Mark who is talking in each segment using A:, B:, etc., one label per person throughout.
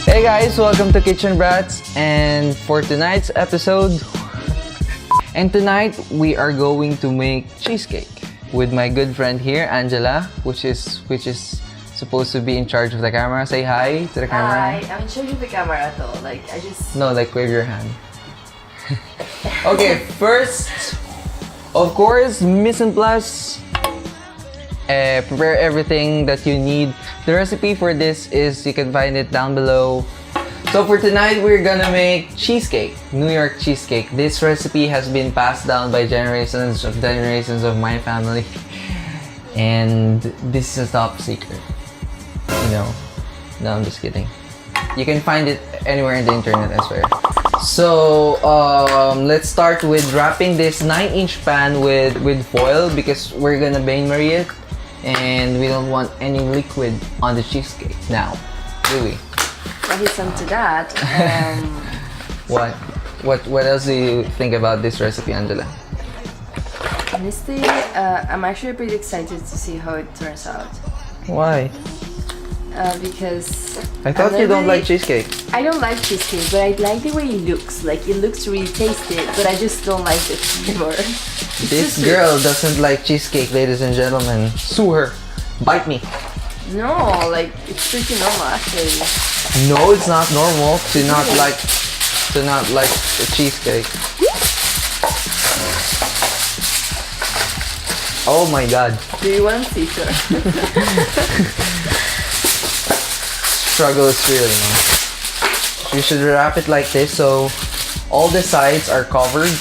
A: Hey guys, welcome to Kitchen Brats, and for tonight's episode, tonight we are going to make cheesecake with my good friend here, Angela, which is supposed to be in charge of the camera. Say hi to the camera.
B: Hi, I'm in charge of the camera though.
A: No, like wave your hand. Okay, first, of course, mise en place. Prepare everything that you need. The recipe for this is, you can find it down below. So for tonight, we're gonna make cheesecake, New York cheesecake. This recipe has been passed down by generations of my family, and this is a top secret. No, I'm just kidding. You can find it anywhere in the internet, I swear. So let's start with wrapping this 9-inch pan with foil, because we're gonna bain-marie it, and we don't want any liquid on the cheesecake now, do we?
B: Listen to that.
A: What else do you think about this recipe, Angela?
B: Honestly, I'm actually pretty excited to see how it turns out.
A: Why?
B: Because
A: I thought you don't like cheesecake.
B: I don't like cheesecake, but I like the way it looks. Like, it looks really tasty, but I just don't like the flavor.
A: This girl doesn't like cheesecake, ladies and gentlemen. Sue her. Bite me.
B: No, like, it's pretty normal actually.
A: No, it's not normal to not like the cheesecake. Oh my god.
B: Do you want Caesar?
A: Struggle is real, you know. You should wrap it like this so all the sides are covered.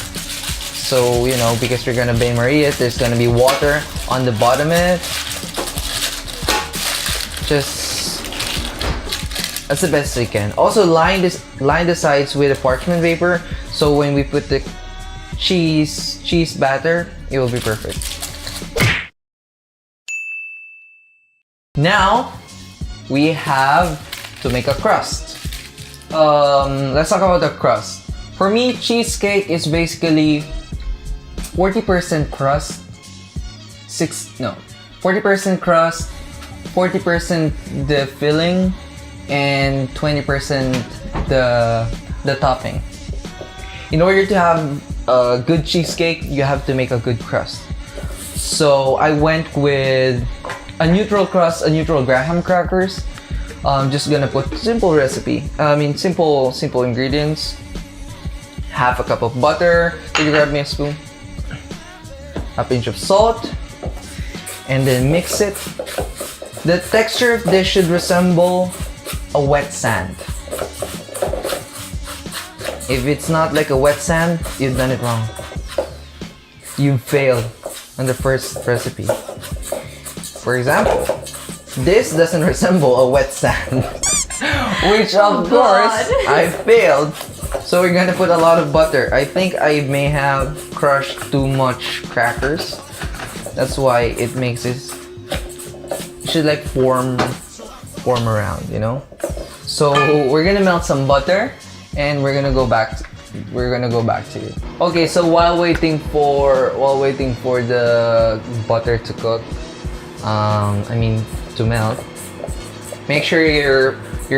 A: So, you know, because we're gonna bain-marie it, there's gonna be water on the bottom of it. Just that's the best we can. Also, line the sides with a parchment paper, so when we put the cheese batter, it will be perfect. Now we have to make a crust. Let's talk about the crust. For me, cheesecake is basically 40% crust, 40% crust, 40% the filling, and 20% the topping. In order to have a good cheesecake, you have to make a good crust. So I went with a neutral crust, a neutral graham crackers. I'm just gonna put simple ingredients. Half a cup of butter. Could you grab me a spoon? A pinch of salt, and then mix it. The texture of this should resemble a wet sand. If it's not like a wet sand, you've done it wrong. You failed on the first recipe. For example, this doesn't resemble a wet sand, which of course I failed. So we're gonna put a lot of butter. I think I may have crushed too much crackers. That's why it makes this. It should like form around, you know. So we're gonna melt some butter, and we're gonna go back to it. Okay, so while waiting for the butter to cook, to melt, make sure your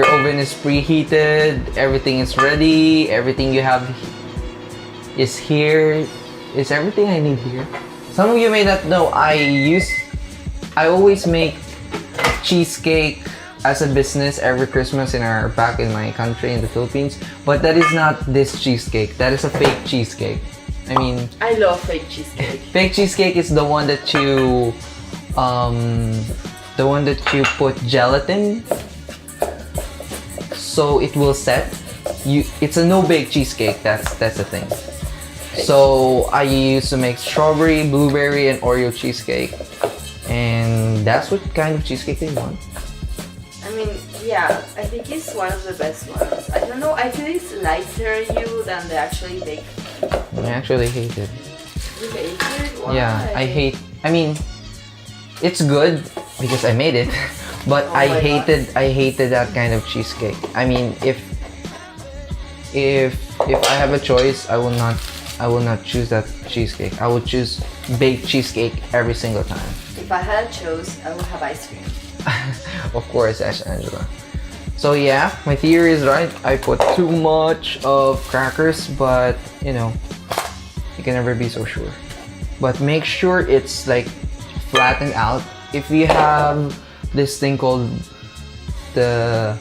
A: oven is preheated, everything is ready, everything you have is here. Is everything I need here? Some of you may not know, I always make cheesecake as a business every Christmas back in my country in the Philippines, but that is not this cheesecake. That is a fake cheesecake.
B: I love fake cheesecake.
A: Fake cheesecake is the one that you put gelatin so it will set. It's a no-bake cheesecake. That's the thing. So I used to make strawberry, blueberry, and Oreo cheesecake, and that's what kind of cheesecake they want.
B: Yeah, I think it's one of the best ones. I don't know, I feel it's lighter than the actually baked.
A: I actually hate it.
B: You hate it? Why?
A: Yeah, it's good because I made it, but I hated that kind of cheesecake. If I have a choice, I will not choose that cheesecake. I would choose baked cheesecake every single time.
B: If I had chose, I would have ice cream.
A: Of course, Angela. So yeah, my theory is right. I put too much of crackers, but you know, you can never be so sure. But make sure it's like flattened out. If you have this thing called the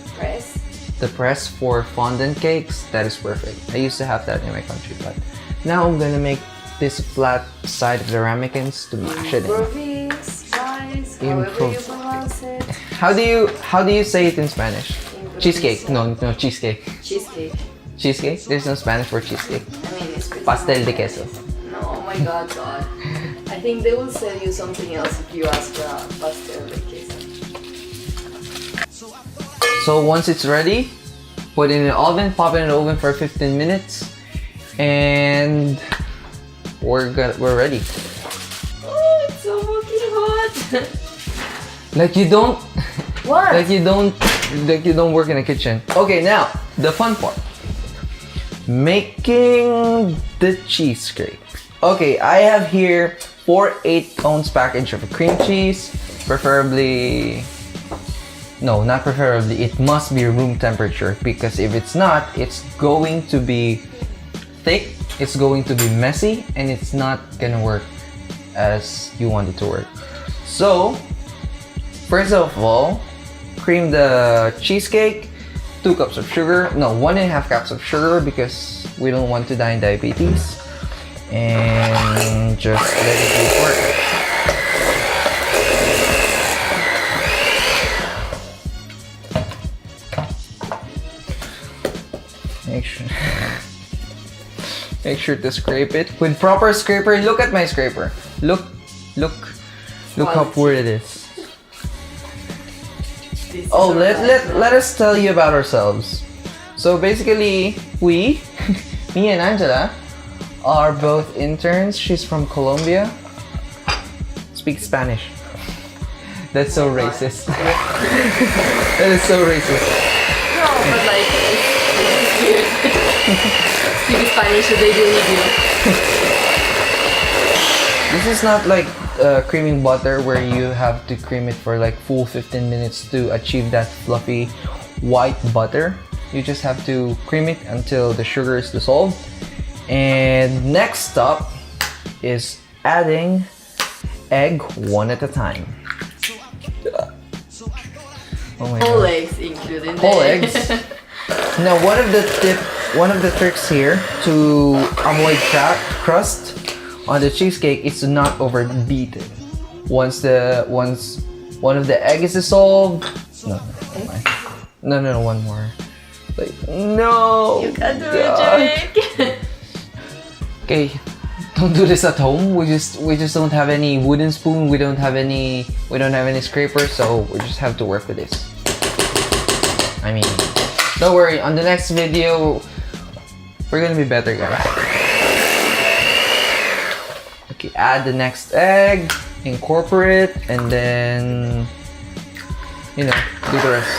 A: press for fondant cakes, that is perfect. I used to have that in my country, but now I'm gonna make this flat side of the ramekins to mash it in.
B: Guys, however you pronounce it.
A: How do you say it in Spanish? Cheesecake. No, cheesecake.
B: Cheesecake.
A: Cheesecake? There's no Spanish for cheesecake.
B: I mean, it's pretty
A: Pastel de queso.
B: No, oh my god. I think they will sell you something else if you ask for a pastel de queso.
A: So once it's ready, put it in the oven, pop it in the oven for 15 minutes, and we're ready.
B: Oh, it's so fucking hot.
A: Like you don't
B: What?
A: like you don't work in a kitchen. Okay, now the fun part. Making the cheesecake. Okay, I have here 4 8-ounce package of cream cheese, preferably. No, not preferably. It must be room temperature because if it's not, it's going to be thick, it's going to be messy, and it's not gonna work as you want it to work. So, first of all, cream the cheesecake, 2 cups of sugar, no, 1.5 cups of sugar because we don't want to die in diabetes. And just let it do work. Make sure to scrape it with proper scraper. Look at my scraper. Look how poor it is. Oh, let us tell you about ourselves. So basically, we, me and Angela, are both interns. She's from Colombia. Speaks Spanish. That's so racist. That is so racist.
B: No, but like, it's weird. Speak Spanish, so they do with you.
A: This is not like creaming butter where you have to cream it for like full 15 minutes to achieve that fluffy white butter. You just have to cream it until the sugar is dissolved. And next up is adding egg one at a time. Oh my
B: Whole
A: God.
B: eggs included.
A: Whole eggs. Now one of the tricks here to avoid crust on the cheesecake is to not overbeat it. Once one of the egg is dissolved. No, one more. Like no.
B: You can't do it, Jake.
A: Okay, don't do this at home. We just don't have any wooden spoon. We don't have any scraper, so we just have to work with this. I mean, don't worry. On the next video, we're gonna be better, guys. Okay, add the next egg, incorporate, and then do the rest.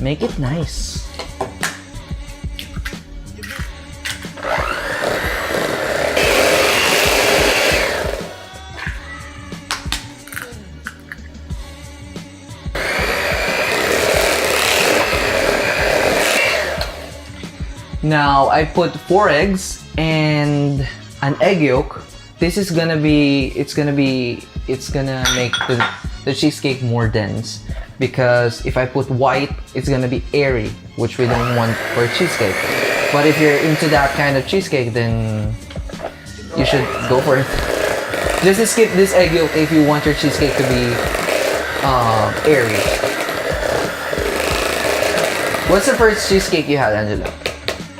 A: Make it nice. Now I put 4 eggs and an egg yolk. This is gonna make the cheesecake more dense, because if I put white, it's gonna be airy, which we don't want for cheesecake. But if you're into that kind of cheesecake, then you should go for it. Just skip this egg yolk if you want your cheesecake to be airy. What's the first cheesecake you had, Angela?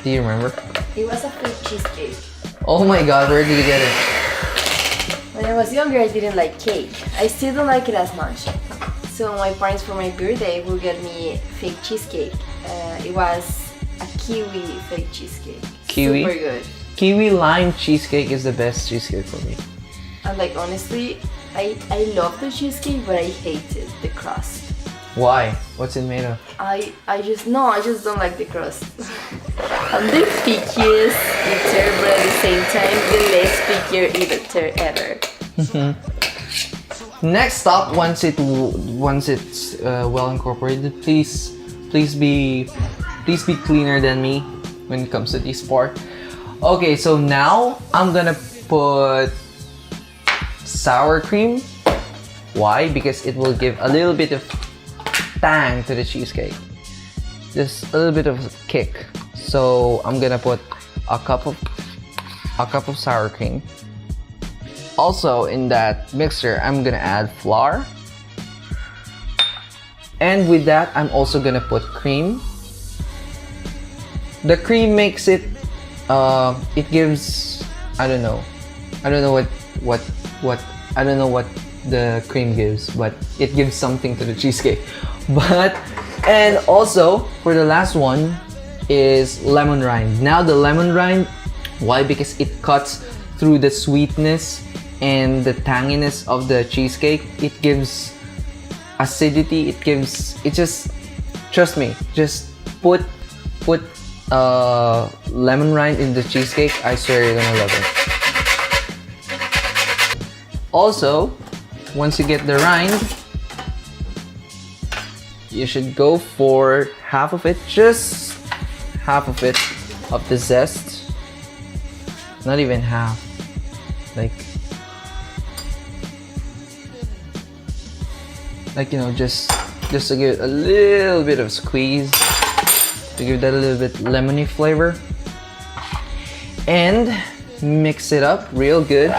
A: Do you remember?
B: It was a fake cheesecake.
A: Oh my God, where did you get it?
B: When I was younger, I didn't like cake. I still don't like it as much. So my parents, for my birthday, will get me fake cheesecake. It was a kiwi fake cheesecake.
A: Kiwi?
B: Super good.
A: Kiwi lime cheesecake is the best cheesecake for me.
B: And like honestly, I love the cheesecake, but I hated the crust.
A: Why? What's it made of?
B: I just don't like the crust. I'm the pickiest eater, but at the same time, the less pickier eater ever.
A: Next stop, once it's well incorporated, please be cleaner than me when it comes to this part. Okay, so now I'm gonna put sour cream. Why? Because it will give a little bit of tang to the cheesecake. Just a little bit of a kick. So I'm gonna put a cup of sour cream. Also in that mixture, I'm gonna add flour. And with that, I'm also gonna put cream. The cream makes it, it gives, I don't know what the cream gives, but it gives something to the cheesecake. But, and also, for the last one, is lemon rind. Now the lemon rind, why? Because it cuts through the sweetness and the tanginess of the cheesecake. It gives acidity. It just, trust me, just put lemon rind in the cheesecake. I swear you're gonna love it. Also, once you get the rind, you should go for half of it, just half of it, of the zest. Not even half, like you know, just to give it a little bit of squeeze, to give that a little bit lemony flavor, and mix it up real good.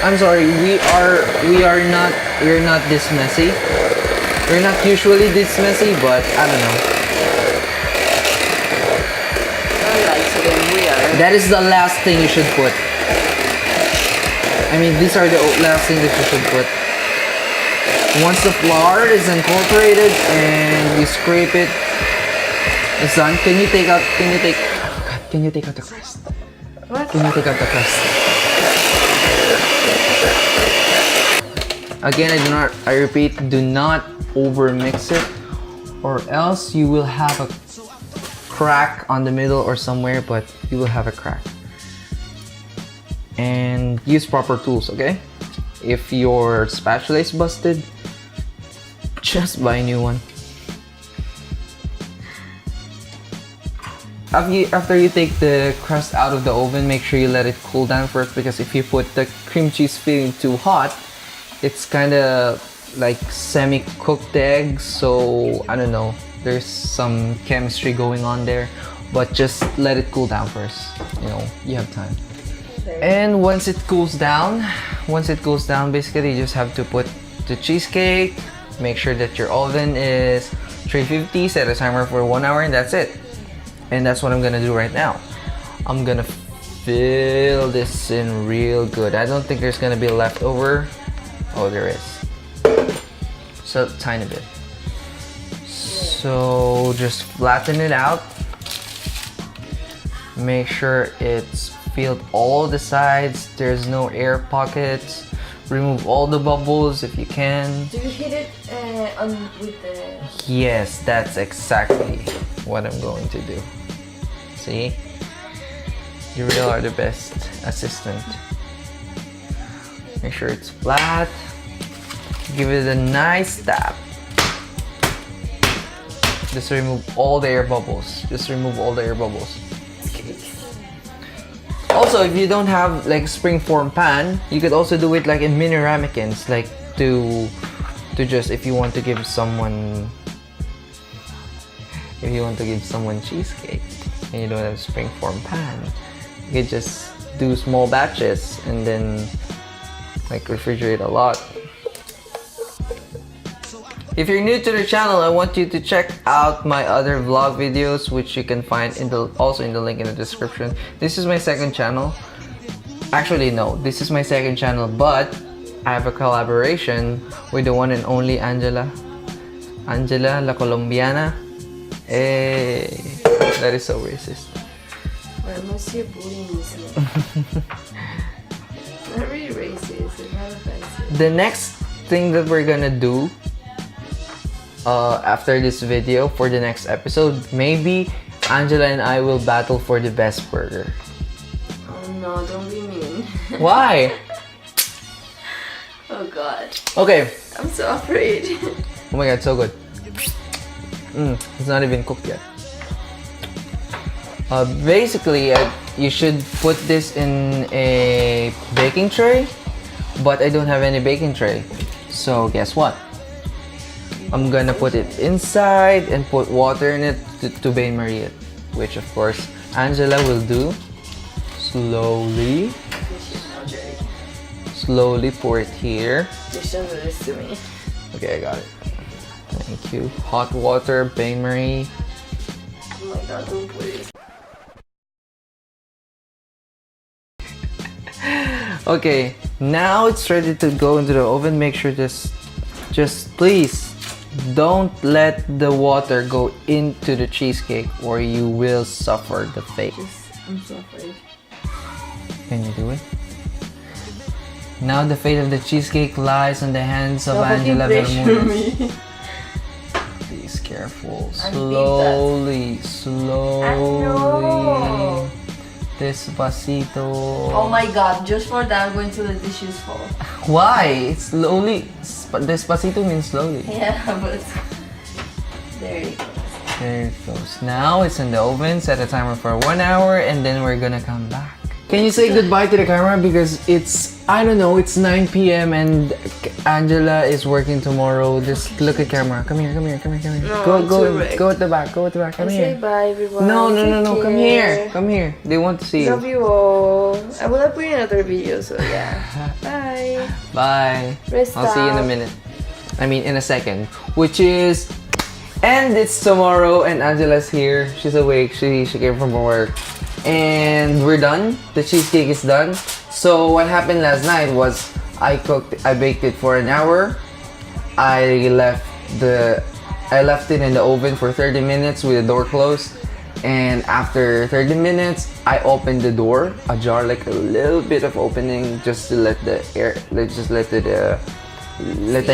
A: I'm sorry, we're not this messy. We're not usually this messy, but I don't know. That is the last thing you should put. I mean, these are the last thing that you should put. Once the flour is incorporated and you scrape it, it's done. Can you take out the crust?
B: What?
A: Can you take out the crust? Again, I repeat, do not over mix it, or else you will have a crack on the middle or somewhere, but you will have a crack. And use proper tools, okay? If your spatula is busted, just buy a new one. After you take the crust out of the oven, make sure you let it cool down first, because if you put the cream cheese filling too hot, it's kind of like semi-cooked eggs, so I don't know, there's some chemistry going on there, but just let it cool down first, you know, you have time. Okay. And once it cools down, basically you just have to put the cheesecake, make sure that your oven is 350, set a timer for 1 hour, and that's it. And that's what I'm gonna do right now. I'm gonna fill this in real good. I don't think there's gonna be leftover. Oh, there is. So tiny bit. So just flatten it out. Make sure it's filled all the sides. There's no air pockets. Remove all the bubbles if you can.
B: Do you hit it with the...
A: Yes, that's exactly what I'm going to do. See? You really are the best assistant. Make sure it's flat. Give it a nice tap. Just remove all the air bubbles. Also, if you don't have like springform pan, you could also do it like in mini ramekins, like to just if you want to give someone cheesecake and you don't have springform pan, you could just do small batches and then like refrigerate a lot. If you're new to the channel, I want you to check out my other vlog videos, which you can find also in the link in the description. This is my second channel. Actually, no, this is my second channel, but I have a collaboration with the one and only Angela La Colombiana. Hey, that is so racist.
B: Well, Monsieur Bully's not really racist, it's not offensive.
A: The next thing that we're gonna do after this video, for the next episode, maybe Angela and I will battle for the best burger.
B: Oh no, don't be mean.
A: Why?
B: Oh god.
A: Okay.
B: I'm so afraid.
A: Oh my god, so good. It's not even cooked yet. Basically, you should put this in a baking tray, but I don't have any baking tray. So guess what? I'm gonna put it inside and put water in it to bain marie it, which of course Angela will do. Slowly. Slowly pour it here.
B: Just show this to me.
A: Okay, I got it. Thank you. Hot water, bain marie.
B: Oh my god, don't put it.
A: Okay, now it's ready to go into the oven. Make sure just please don't let the water go into the cheesecake or you will suffer the fate.
B: I'm so afraid.
A: Can you do it? Now the fate of the cheesecake lies in the hands of Angela Bermudez. Please careful. Slowly, slowly. Despacito.
B: Oh my god, just for that I'm going to let the shoes fall.
A: Why? It's slowly. Despacito means slowly.
B: Yeah, but there it goes.
A: There it goes. Now it's in the oven. Set a timer for 1 hour and then we're gonna come back. Can you say goodbye to the camera because it's, I don't know, it's 9 p.m. and Angela is working tomorrow. Just look at camera. Come here, come here, come here, come here.
B: No,
A: go at the back, go at the back. Come
B: Say
A: here.
B: bye everyone.
A: No, no, no, no.
B: Take
A: Come
B: care.
A: here. Come here. They want to see
B: Love
A: you.
B: you all. I will upload another video, so yeah. Bye.
A: Bye.
B: Rest
A: I'll see you in a
B: out.
A: minute. I mean, in a second. Which is, and it's tomorrow and Angela's here. She's awake. She came from work. And we're done. The cheesecake is done. So what happened last night was I baked it for an hour. I left it in the oven for 30 minutes with the door closed. And after 30 minutes, I opened the door ajar, like a little bit of opening, just to let the air, just let the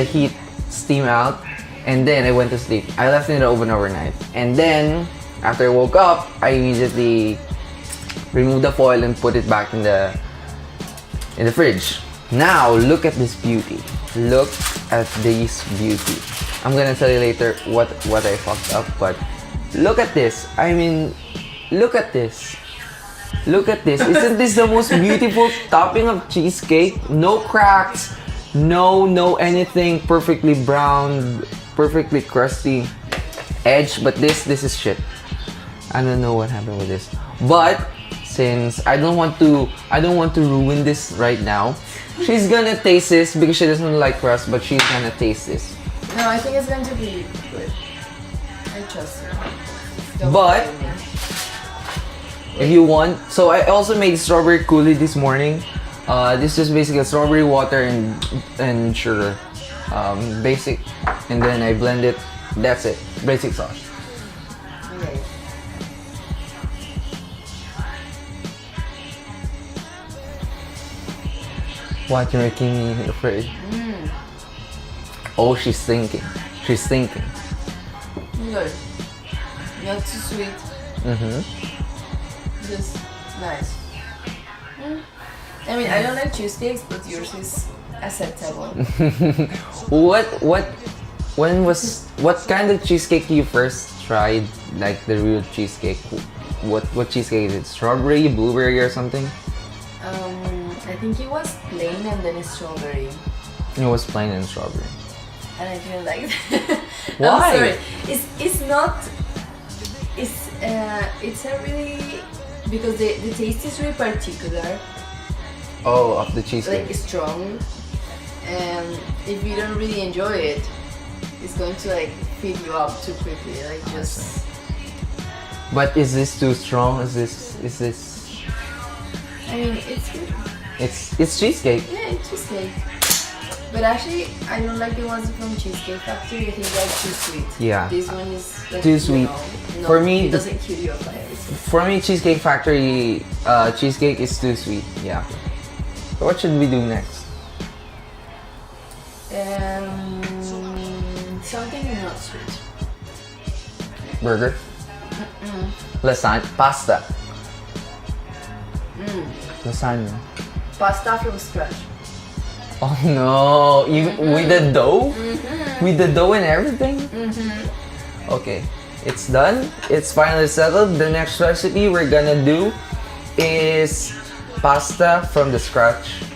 A: heat steam out. And then I went to sleep. I left it in the oven overnight. And then after I woke up, I immediately removed the foil and put it back in the fridge. Now look at this beauty. Look at this beauty. I'm gonna tell you later what I fucked up, but look at this. I mean, look at this. Look at this. Isn't this the most beautiful topping of cheesecake? No cracks, no anything. Perfectly brown, perfectly crusty edge. But this is shit. I don't know what happened with this. But since I don't want to ruin this right now, she's gonna taste this because she doesn't like crust, but she's gonna taste this.
B: No, I think it's going to be good. I trust you. Don't
A: But
B: worry me.
A: if you want, so I also made strawberry coulis this morning. This is basically strawberry water and sugar, basic, and then I blend it. That's it, basic sauce.
B: Okay.
A: What, you're making me afraid? Oh, she's thinking. She's thinking.
B: Good. Not too sweet. Just nice. I mean, I don't like cheesecakes, but yours is acceptable.
A: What kind of cheesecake you first tried? Like the real cheesecake? What cheesecake is it? Strawberry, blueberry, or something?
B: I think it was plain and then strawberry.
A: It was plain and strawberry.
B: And I didn't like it.
A: Why?
B: I'm sorry. It's not. It's a really, because the taste is really particular,
A: Oh, of the cheesecake.
B: like strong, and if you don't really enjoy it, it's going to like feed you up too quickly. Like just.
A: But is this too strong? Is this?
B: I mean, it's good.
A: It's cheesecake.
B: Yeah, it's cheesecake. But actually, I don't like the ones from Cheesecake Factory. I think they're too sweet.
A: Yeah.
B: This one is like,
A: Too sweet.
B: No,
A: For me,
B: it doesn't kill you up like this.
A: For me, Cheesecake Factory cheesecake is too sweet. Yeah. So what should we do next?
B: Something not sweet.
A: Burger? Lasagna? Pasta? Lasagna.
B: Pasta from scratch.
A: Oh no, even with the dough? With the dough and everything? Okay, it's done. It's finally settled. The next recipe we're gonna do is pasta from the scratch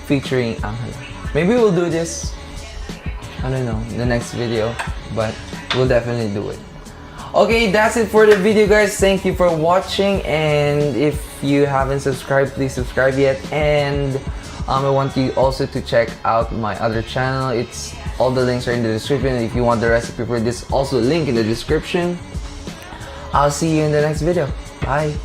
A: featuring Angela. Maybe we'll do this, I don't know, in the next video, but we'll definitely do it. Okay, that's it for the video, guys. Thank you for watching, and if you haven't subscribed, please subscribe yet. And I want you also to check out my other channel. It's all the links are in the description. If you want the recipe for this, also link in the description. I'll see you in the next video. Bye.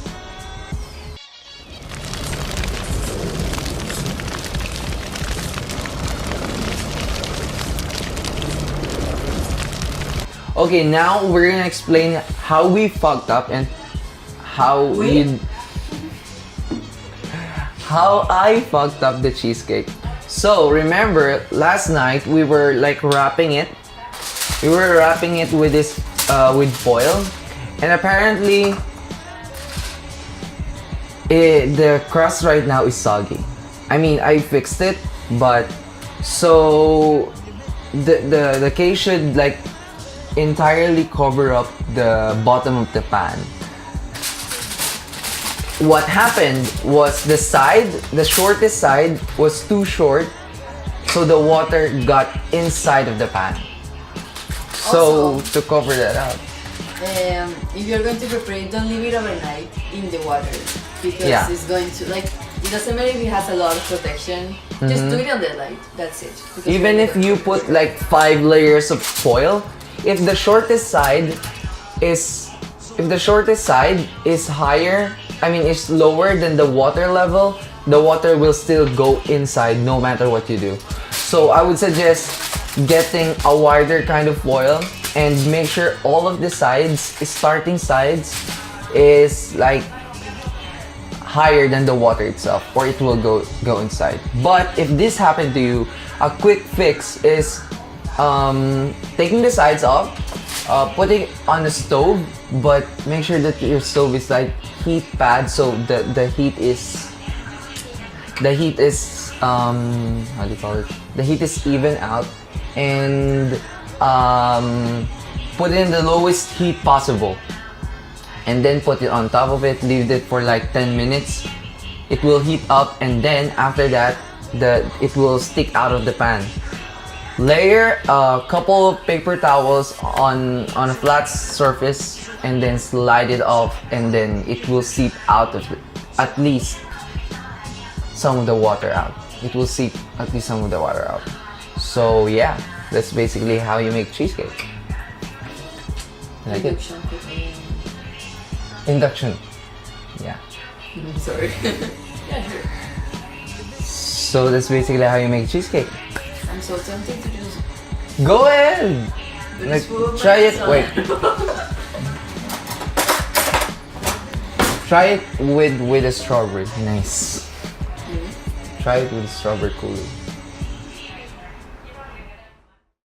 A: Okay, now we're gonna explain how we fucked up and how how I fucked up the cheesecake. So remember, last night we were like wrapping it. We were wrapping it with this with foil, and apparently the crust right now is soggy. I mean, I fixed it, but so the cake should like entirely cover up the bottom of the pan. What happened was the shortest side was too short, so the water got inside of the pan. So
C: Also,
A: to cover that up.
C: if you're going to prepare it, don't leave it overnight in the water because it's going to it doesn't matter if it has a lot of protection. Just do it on the light. That's it. Because
A: Even if you put like 5 layers of foil, if the shortest side is higher, I mean is lower than the water level, the water will still go inside no matter what you do. So I would suggest getting a wider kind of foil and make sure all of the starting sides is like higher than the water itself, or it will go inside. But if this happened to you, a quick fix is taking the sides off, putting it on the stove, but make sure that your stove is like heat pad, so the heat is how do you call it? The heat is even out, and put it in the lowest heat possible, and then put it on top of it. Leave it for like 10 minutes. It will heat up, and then after that, it will stick out of the pan. Layer a couple of paper towels on a flat surface, and then slide it off, and then it will seep out of at least some of the water out. It will seep at least some of the water out. So yeah, that's basically how you make cheesecake. Like it?
C: induction cooking.
A: Induction. Yeah.
C: Sorry. Yeah, sure.
A: So that's basically how you make cheesecake.
C: I'm so tempted to just
A: Go ahead.
C: but
A: Like,
C: it's full of
A: try it.
C: butter.
A: Wait. Try it with a strawberry. Nice. Try it with a strawberry cooler.